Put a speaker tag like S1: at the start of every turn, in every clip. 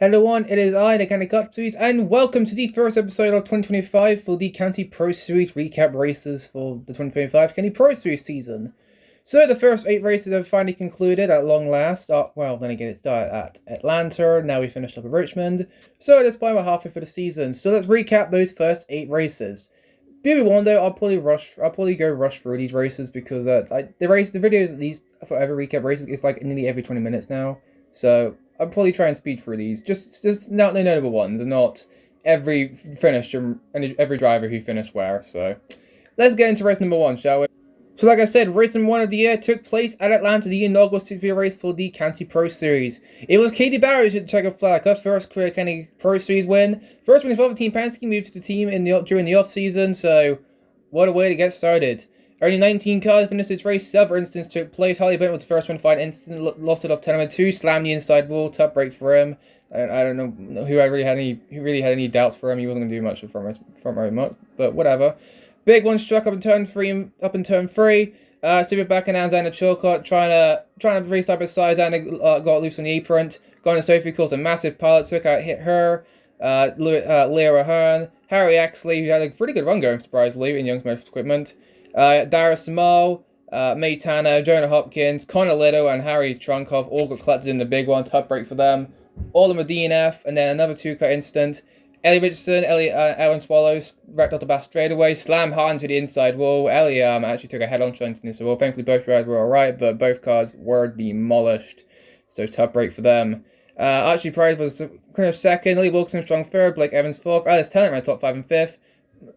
S1: Hello everyone, it is I, the County Cup Series, and welcome to the first episode of 2025 for the County Pro Series recap races for the 2025 County Pro Series season. So the first 8 races have finally concluded at long last. Well, then again, it started at Atlanta, now we finished up at Richmond. So at this point, we're halfway through the season. So let's recap those first 8 races. Be one though, I'll probably go rush through these races because the videos at these for every recap races is like nearly every 20 minutes now. So I'll probably try and speed through these. Just not the notable ones, and not every finisher and every driver who finished where. So let's get into race number 1, shall we? So like I said, race number 1 of the year took place at Atlanta, the inaugural Super race for the County Pro Series. It was Katie Barrows who took the checkered flag, her first career County Pro Series win. First win as well for Team Penske, moved to the team during the off-season, so what a way to get started. Only 19 cars finished this race. Several incidents took place. Harley Benton was the first one to find incident, lost it off turn number 2, slammed the inside wall, tough break for him. I don't know who really had any doubts for him. He wasn't going to do much from very much, but whatever. Big one struck up in turn 3. Super back and down the Chilcott, trying to restart beside and got loose on the apron. Gone Sophie caused a massive pilot trick out, hit her. Leah Ahern, Harry Axley, who had a pretty good run going surprisingly in Young's Motorsports Equipment. Darius Samal, May Tanner, Jonah Hopkins, Connor Little, and Harry Trunkov all got collected in the big one. Tough break for them. All of them a DNF, and then another 2-cut incident. Ellie Richardson, Aaron Swallows wrecked off the back straightaway, slammed hard into the inside wall. Ellie actually took a head-on shot into the wall. Thankfully, both drivers were alright, but both cars were demolished. So tough break for them. Archie Price was second, Lee Wilson strong third, Blake Evans fourth, Alice Tennant ran top 5 and 5th.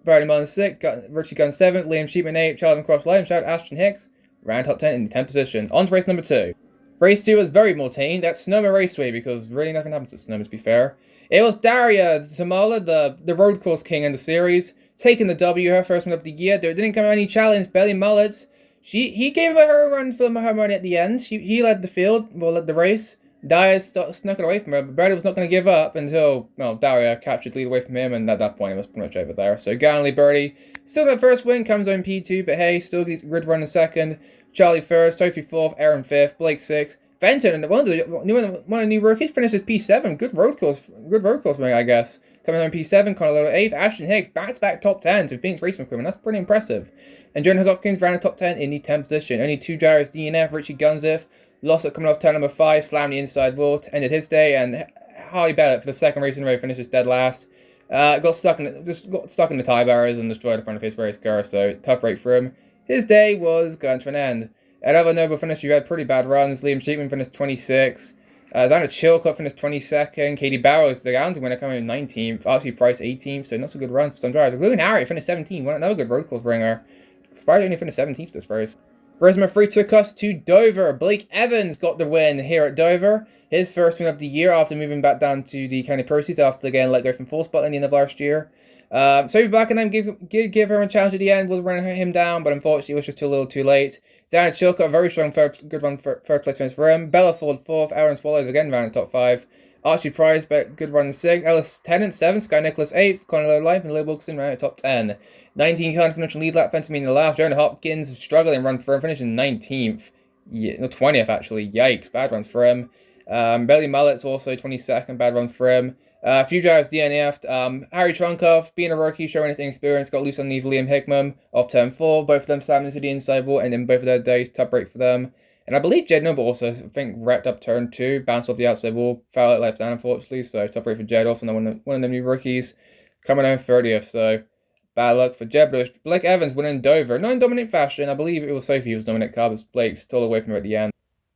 S1: Bradley Mullen 6th, Richie Gunn 7th, Liam Sheepman 8th, Charles Cross Lion Shout, Ashton Hicks ran top 10 in the 10th position. On to race number 2. Race 2 was very more tame. That's Sonoma Raceway because really nothing happens at Sonoma, to be fair. It was Daria Zamala, the road course king in the series, taking the W, her first win of the year. There didn't come any challenge. Belly Mullets, he gave her a run for her money at the end. He led the field, led the race. Daria snuck it away from her, but Bradley was not going to give up until, Daria captured the lead away from him, and at that point it was pretty much over there. So Ganley Birdie, still that first win, comes on P2, but hey, still gets good run in second. Charlie first, Sophie fourth, Aaron fifth, Blake sixth. Fenton, and one of the new rookies, finishes P7. Good road course win, I guess. Coming on P7, Connor Little 8th, Ashton Hicks, back-to-back top 10s with Phoenix Racing Equipment. That's pretty impressive. And Jonah Hopkins ran a top 10 in the 10th position. Only 2 drivers DNF, Richie Gunziff lost it coming off turn number 5, slammed the inside wall, ended his day, and Harley Bennett for the second race in a row finishes dead last. Got stuck in the tie barriers and destroyed the front of his race car, so tough break for him. His day was going to an end. Another notable finish, you had pretty bad runs. Liam Sheepman finished 26th. Dana Chilcott finished 22nd. Katie Barrows, the round winner, coming in 19th. Archie Price 18th, so not so good run for some drivers. Lewin Harriet finished 17th. Another good road course ringer. Surprised only finished 17th this race. Race number 3 took us to Dover. Blake Evans got the win here at Dover. His first win of the year after moving back down to the County Pro Series after getting let go from full spot at the end of last year. Sophie Buckingham give her a challenge at the end, was running him down, but unfortunately it was just a little too late. Zana Chilcott, a very strong good run for third place finish for him. Bella Ford 4th, Aaron Swallows again ran in top 5. Archie Price, good run in 6th. Ellis Tennant 7th, Sky Nicholas 8th, Connor Lowe Life and Lou Wilson ran in top 10. 19 car financial lead lap, Fenton in the last. Jonah Hopkins struggling run for him, finishing 19th. Yeah, no, 20th actually. Yikes, bad run for him. Belly Mullet's also 22nd, bad run for him. A few drivers DNF'd. Harry Trunkov, being a rookie, showing his inexperience, got loose on the Liam Hickman off turn 4. Both of them slammed into the inside wall, and then both of their days, tough break for them. And I believe Jed Noble also, wrecked up turn 2, bounced off the outside wall, fell out left down, unfortunately. So tough break for Jed, also one of them new rookies, coming home 30th. So bad luck for Jed. But Blake Evans winning Dover, not in dominant fashion. I believe it was Sophie who was dominant car, but Blake stole away from her at the end.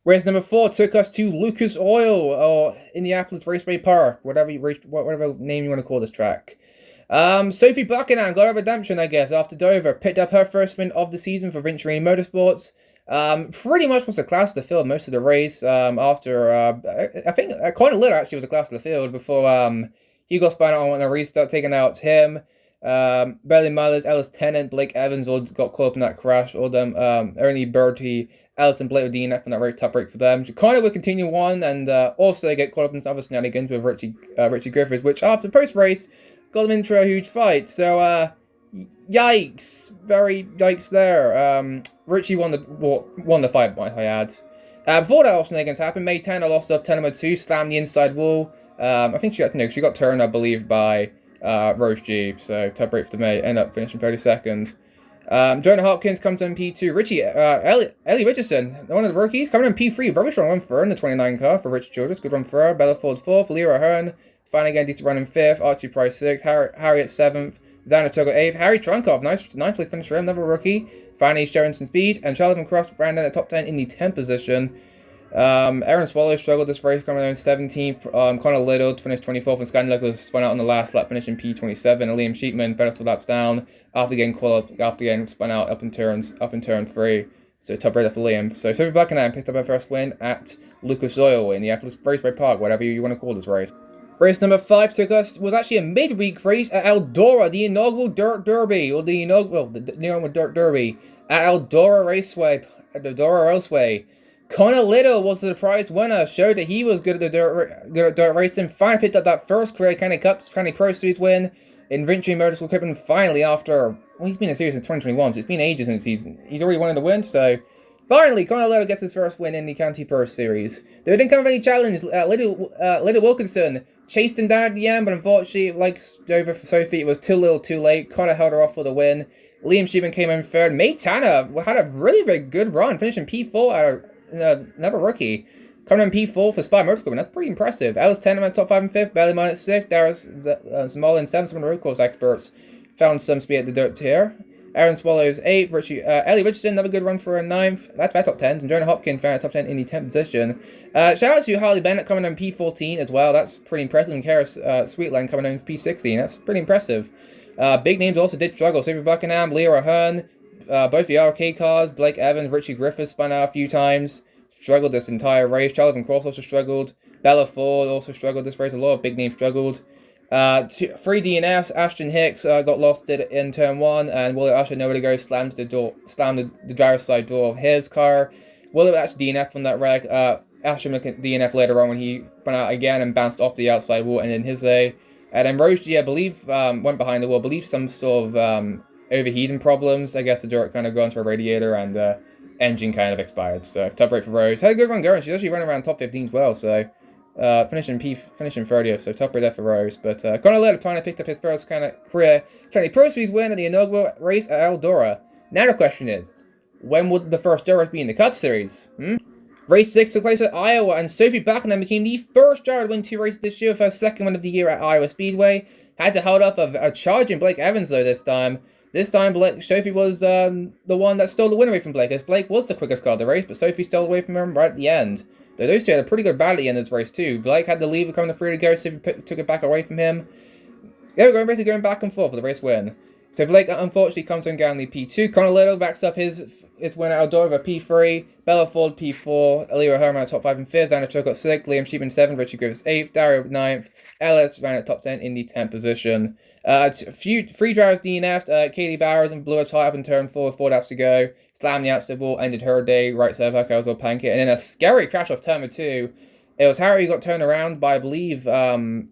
S1: Race number 4 took us to Lucas Oil, or Indianapolis Raceway Park, whatever name you want to call this track. Sophie Buckingham got her redemption, I guess, after Dover. Picked up her first win of the season for Venturini Motorsports. Pretty much was a class of the field most of the race. I think Connor Little actually was a class of the field before Hugo Spano on a restart, taking out him. Berlin Myers, Ellis Tennant, Blake Evans all got caught up in that crash. All them, Ernie Bertie, Alice and Blake with DNF on that very tough break for them. Connor would continue on and also get caught up in some other shenanigans with Richie Griffiths, which after post-race got them into a huge fight. So, yikes. Very yikes there. Richie won the fight, might I add. Before that shenanigans happened, May Tanner lost off turn number 2, slammed the inside wall. I think she got turned, I believe, by Rose G. So top break for the May, end up finishing 32nd. Jonah Hopkins comes in P2. Ellie Richardson, one of the rookies, coming in P3. Very strong run for her in the 29 car for Rich Childress. Good run for her. Bella Ford 4th. Leah Ahern, finally again, decent run in 5th. Archie Price 6th. Harriet 7th. Xana Tuggle 8th. Harry Trunkov, ninth place finisher, another rookie. Finally, showing some speed. And Charlotte Cross ran in the top 10 in the 10th position. Aaron Swallow struggled this race, coming in 17th. Connor Little finished 24th, and Sky Douglas spun out on the last lap, finishing P27. And Liam Sheepman better 2 laps down after getting spun out up in turn 3. So top raider for Liam. So Sophie Buckingham picked up her first win at Lucas Oil in the Apples Raceway Park, whatever you want to call this race. Race number 5 was actually a midweek race at Eldora, the inaugural Dirt Derby, or the inaugural Dirt Derby at Eldora Raceway, at Eldora Raceway. Connor Little was the surprise winner, showed that he was good at dirt racing, finally picked up that first career County Pro Series win in Venturi Motorsport Equipment finally after, well, he's been in series in 2021, so it's been ages since he's already won the win, so finally Connor Little gets his first win in the County Pro Series. There didn't come with any challenge. Little Wilkinson chased him down at the end, but unfortunately, like over for Sophie, it was too little too late. Connor held her off for the win. Liam Sheeman came in third. May Tanner had a really, very good run, finishing P4 out another rookie. Coming in P4 for Spy Motorsport, that's pretty impressive. Alice Tennerman top 5 and 5th, Bailey Mine at 6th, Darius Small in 7th. Some of the road course experts found some speed at the dirt tier. Aaron Swallows 8th, Ellie Richardson, another good run for a 9th. That's their top 10s. And Jonah Hopkins found a top 10 in the 10th position. Shout out to Harley Bennett coming in P14 as well. That's pretty impressive. And Kara Sweetland coming in P16. That's pretty impressive. Big names also did struggle. Sophie Buckingham, Leah Ahern, both the RK cars. Blake Evans, Richie Griffiths spun out a few times. Struggled this entire race. Charlton Cross also struggled. Bella Ford also struggled this race. A lot of big names struggled. 3 DNFs. Ashton Hicks got lost in turn 1, and Willow Usher nowhere to go. Slammed the driver's side door of his car. Willow actually DNF from that wreck. Ashton DNF later on when he went out again and bounced off the outside wall and in his A. And then Rose G, I believe, went behind the wall. I believe some sort of overheating problems. I guess the dirt kind of got into a radiator and engine kind of expired. So top rate for Rose. Had a good run going. She's actually running around top 15 as well. So finishing 30th. So top rate there for Rose. But Connor Little finally picked up his first kind of career County Pro Series win at the inaugural race at Eldora. Now the question is, when would the first dirt race be in the Cup Series? Race 6 took place at Iowa, and Sophie Buckingham became the first driver to win 2 races this year with her second win of the year at Iowa Speedway. Had to hold up a charging Blake Evans though this time. This time, Sophie was the one that stole the win away from Blake, as Blake was the quickest car of the race, but Sophie stole away from him right at the end. Though those two had a pretty good battle at the end of this race too. Blake had the lead coming to free to go, Sophie took it back away from him. They were basically going back and forth for the race win. So Blake unfortunately comes on down the P2. Connor Little backs up his win at Eldora with a P3. Bella Ford P4. Alira Herman at top 5 and 5th. Xana Choco at 6th. Liam Sheepman 7th. Richard Griffiths 8th. Dario 9th. Ellis ran at top 10 in the 10th position. Three drivers DNF'd. Katie Bowers and blew a tire up in turn 4 with 4 laps to go. Slammed the outside wall, ended her day. Right side of her car was all pancake. And then a scary crash off turn 2. It was Harry who got turned around by, I believe,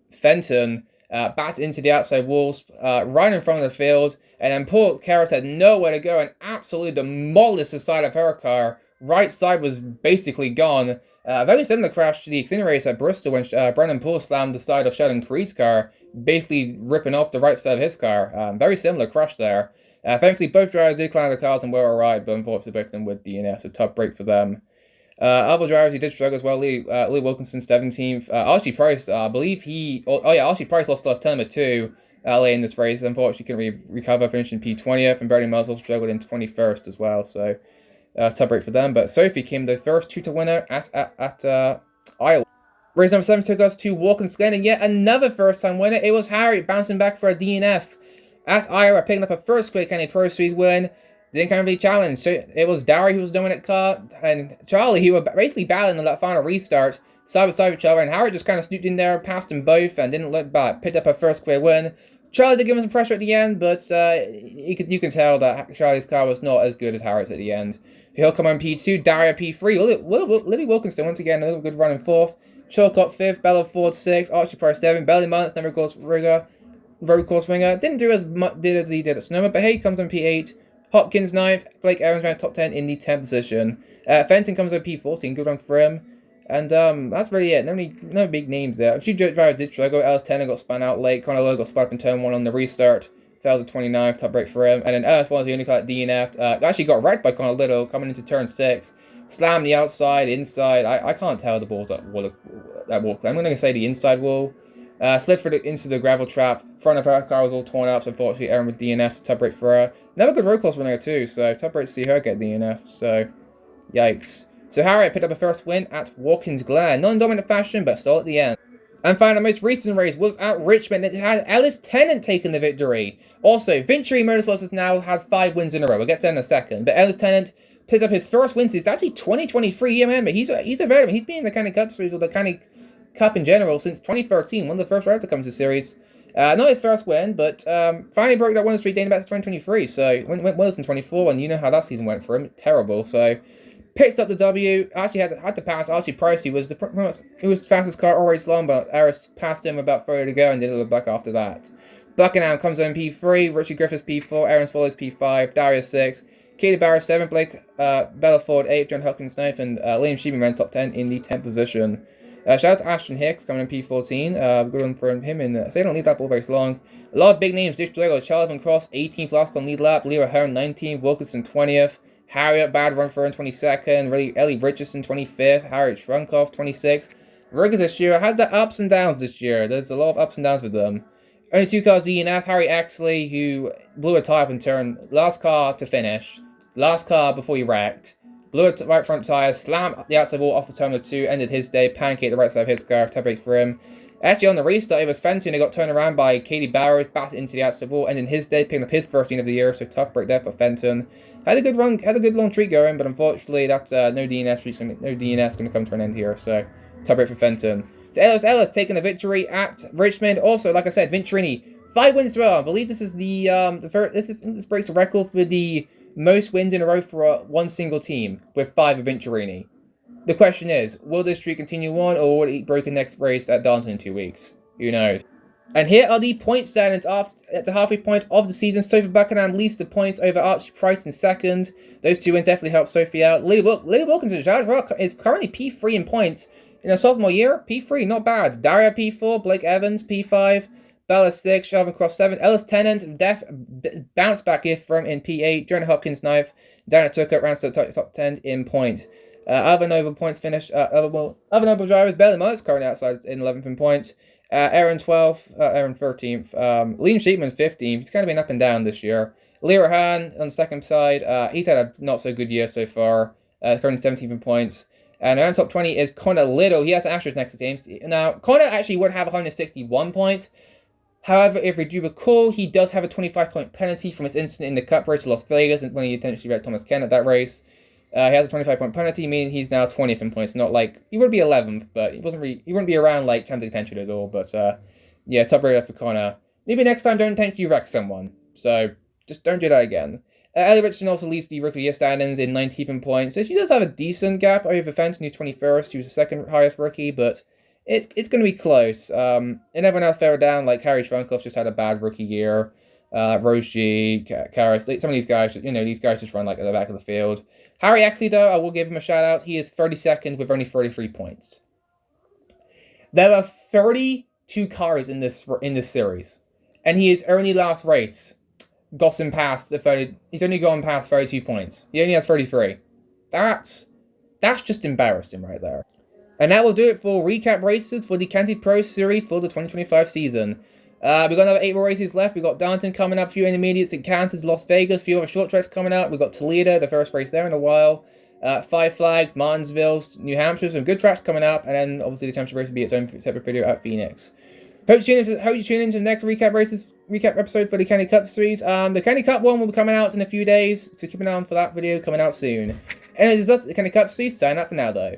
S1: Fenton. Batted into the outside walls, right in front of the field, and then poor Kara had nowhere to go and absolutely demolished the side of her car. Right side was basically gone. Very similar crash to the Xfinity race at Bristol when Brendan Poole slammed the side of Sheldon Creed's car, basically ripping off the right side of his car. Very similar crash there. Thankfully, both drivers did climb the cars and were alright, but unfortunately both of them with DNF, so tough break for them. Other drivers who did struggle as well, Lee Wilkinson 17th. Archie Price, I believe Archie Price lost off turn 2 late in this race. Unfortunately, couldn't recover, finishing P20th, and Bernie Miles also struggled in 21st as well. So, tough break for them. But Sophie came the first tutor winner at Iowa. Race number 7 took us to Watkins Glen, and yet another first-time winner. It was Harry bouncing back for a DNF at Iowa, picking up a first Quick County Pro Series win. Didn't kind of be challenged. So it was Darry who was dominant car, and Charlie, who were basically battling on that final restart, side by side with each other, and Harry just kind of snooped in there, passed them both, and didn't look back. Picked up her first clear win. Charlie did give him some pressure at the end, but you can tell that Charlie's car was not as good as Harry's at the end. He'll come on P2, Daria P3. Libby Wilkinson once again, a little good run in 4th. Chilcott 5th, Bella Ford 6th, Archie Price 7th, Belly Mullins, never road course ringer. Didn't do as much as he did at Sonoma, but hey, he comes on P8. Hopkins 9th, Blake Evans ran top 10 in the 10th position. Fenton comes on P14, good run for him. And that's really it. No big names there. A few drivers did struggle. Ellis Tennant got spun out late. Conor Lowe got spun up in turn 1 on the restart. Fell to 29th, top break for him. And then Ellis was the only car that DNF'd. Actually got wrecked by Conor Little coming into turn 6. Slammed the outside, inside. I can't tell the ball's that wall. I'm going to say the inside wall. Slid into the gravel trap. Front of her car was all torn up, so unfortunately Erin with DNF, top break for her. Another good road course runner too, so top break to see her get DNF. So, yikes. So Harriet picked up a first win at Watkins Glen. Non-dominant fashion, but still at the end. And finally, the most recent race was at Richmond. It had Ellis Tennant taking the victory. Also, Venturi Motorsports has now had 5 wins in a row. We'll get to that in a second. But Ellis Tennant picked up his first win since actually 2023. Yeah, remember, he's a veteran. He's been in the County Cup Series or the County Cup in general since 2013. One of the first drivers to come to the series. Not his first win, but finally broke that win streak dating back to 2023. So, went Wilson 24, and you know how that season went for him. Terrible. So, picks up the W. Actually had to pass Archie Price, who was the fastest car all race long, but Harris passed him about 30 to go and didn't look back after that. Buckingham comes in P3, Richie Griffiths P4, Aaron Swallows P5, Darius 6, Katie Barrow 7, Blake Bellaford 8, John Hopkins 9th, and Liam Sheeman ran top 10 in the 10th position. Shout out to Ashton Hicks coming in P14. Good one for him. So they don't lead that ball very long. A lot of big names. Dick Drago, Charles Cross 18th, last on lead lap. Leroy Hearn 19th, Wilkinson 20th. Harriet, bad run for her in 22nd. Ellie Richardson 25th. Harriet Shrunkoff 26th. Riggers this year had the ups and downs this year. There's a lot of ups and downs with them. Only 2 cars DNF. Harry Axley, who blew a tyre up in turn. Last car to finish. Last car before he wrecked. Blew a right front tyre. Slammed the outside wall off of Terminal 2. Ended his day. Pancake the right side of his car. Top break for him. Actually, on the restart, it was Fenton who got turned around by Katie Barrows, batted into the outside wall, and in his day, picking up his first win of the year, so tough break there for Fenton. Had a good run, had a good long streak going, but unfortunately, that no DNS going to come to an end here, so tough break for Fenton. So Ellis taking the victory at Richmond. Also, like I said, Venturini, 5 wins as well. I believe this is this breaks the record for the most wins in a row for one single team, with 5 of Venturini. The question is, will this streak continue on, or will it break the next race at Darlington in 2 weeks? Who knows? And here are the point standings at the halfway point of the season. Sophie Buckingham leads the points over Archie Price in second. Those 2 wins definitely help Sophie out. Lily Wilkinson is currently P3 in points. In her sophomore year, P3, not bad. Daria P4, Blake Evans P5, Bella 6, Shelvin Cross 7, Ellis Tennant, bounce back here from in P8, Jonah Hopkins 9th, Dana Tucker rounds to the top 10 in points. Other notable points finished. Other notable drivers, Bailey Mullis currently outside in 11th in points. Aaron 12th, Aaron 13th. Liam Sheepman 15th. He's kind of been up and down this year. Leo Han on the second side. He's had a not so good year so far. Currently 17th in points. And around top 20 is Connor Little. He has an asterisk next to James. Now, Connor actually would have 161 points. However, if we do recall, he does have a 25-point penalty from his incident in the Cup race to Las Vegas when he intentionally wrecked Thomas Ken at that race. He has a 25-point penalty, meaning he's now 20th in points. Not like he would be 11th, but he wouldn't be around like champion contention at all. But yeah, top rater for Connor. Maybe next time don't intentionally wreck someone. So just don't do that again. Ellie Richardson also leads the rookie year standings in 19th in points. So she does have a decent gap over Fenton, who's 21st. He was the second highest rookie, but it's going to be close. And everyone else further down, like Harry Shrunkoff, just had a bad rookie year. Roshi, Karras, some of these guys, these guys just run like at the back of the field. Harry Axley, though, I will give him a shout out. He is 32nd with only 33 points. There are 32 cars in this series, and he is only last race gotten past the 30. He's only gone past 32 points. He only has 33. That's just embarrassing right there. And that will do it for recap races for the County Pro Series for the 2025 season. We've got another 8 more races left. We've got Darlington coming up, a few intermediates in Kansas, Las Vegas, a few other short tracks coming up. We've got Toledo, the first race there in a while. 5 Flags, Martinsville, New Hampshire, some good tracks coming up. And then obviously the championship race will be its own separate video at Phoenix. Hope you tune into the next recap episode for the County Cup Series. The County Cup one will be coming out in a few days, so keep an eye on for that video coming out soon. Anyways, that's the County Cup Series. Sign up for now though.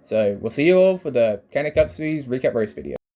S1: So we'll see you all for the County Cup Series recap race video.